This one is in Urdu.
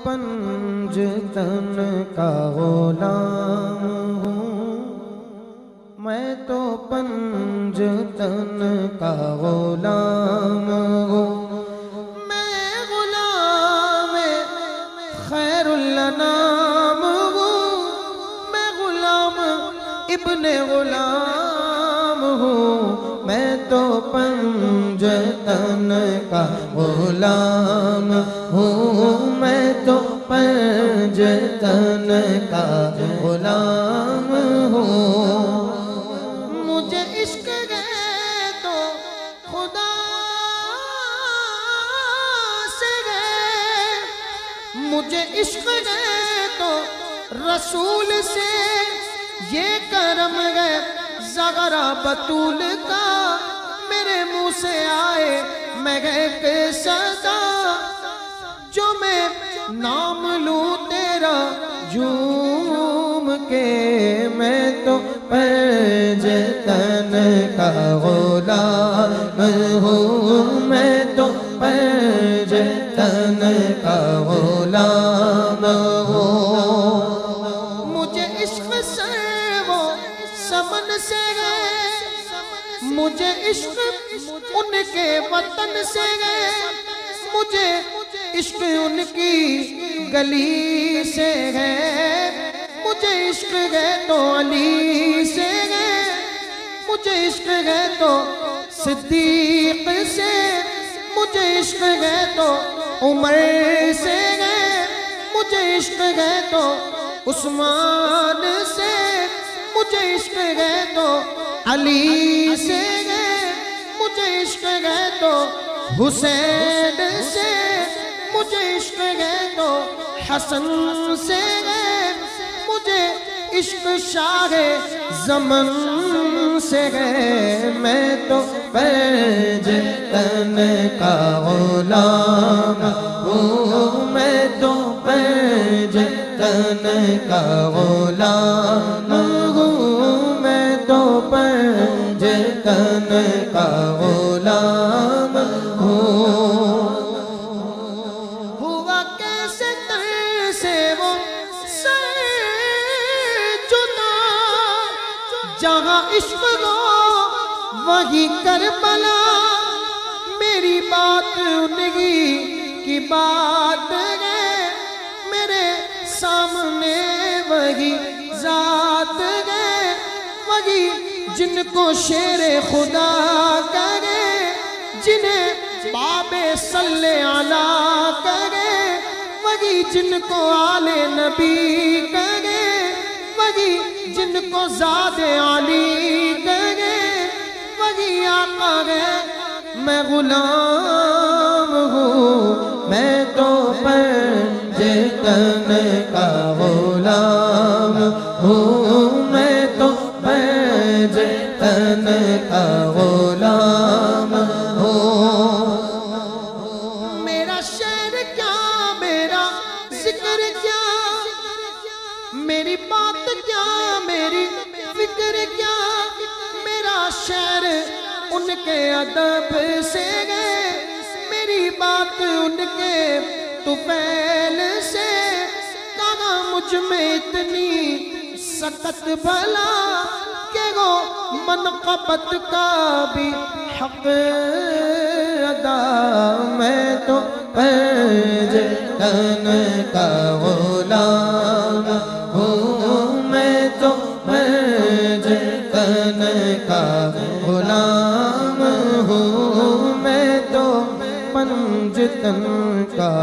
پنجتن کا غلام ہوں، میں تو پنجتن کا غلام ہوں، میں غلام خیر الانام ہوں، میں غلام ابن غلام ہوں، میں تو پنجتن کا غلام ہوں، میں تو پنجتن کا غلام ہوں۔ مجھے عشق ہے تو خدا سے ہے، مجھے عشق ہے تو رسول سے، یہ کرم ہے زغرا بطول کا، میرے منہ سے آئے مہک صدا، جو میں نام لوں تیرا جھوم کے، میں تو پنجتن کا غلام ہوں، میں تو پنجتن کا غلام ہوں۔ مجھے عشق سے وہ سمن سے ہے، مجھے عشق ان کے وطن سے ہے، مجھے عشق ان کی گلی سے ہے، مجھے عشق ہے تو علی سے ہے، مجھے عشق ہے تو صدیق سے، مجھے عشق ہے تو عمر سے ہے، مجھے عشق ہے تو عثمان سے، مجھے عشق ہے تو علی سے ہے، مجھے عشق ہے تو حسین سے، مجھے عشق ہے تو حسن سے ہے، مجھے عشق شاہ زمن سے ہے، میں تو پنجتن کا غلام ہوں، میں تو پنجتن کا غلام ہوں، میں تو پنجتن کا غلام ہوں۔ ہوا کیسے تن سے وہ سر جدا، جہاں عشق ہو وہی کربلا، میری بات انہی کی بات ہے، میرے سامنے وہی ذات ہے، وہی جن کو شیر خدا کہے، جنہیں باب صلی علیہ کہے، وہی جن کو آل نبی کہے، وہی جن کو ذات علی کہے، وہی آقا ہے، میں غلام ہوں، میں تو پنجتن کا غلام ہوں، میں تو پنجتن کا غلام ہوں۔ میرا شعر کیا، میرا ذکر کیا، میری بات کیا، میری فکر کیا، میرا شعر ان کے ادب سے ہے، میری بات ان کے طفیل سے، کہاں مجھ میں اتنی سکت بھلا کہ وہ منقبت کا بھی حق ادا، میں تو پنجتن کا غلام ہوں، میں تو پنجتن کا غلام ہوں، میں تو پنجتن کا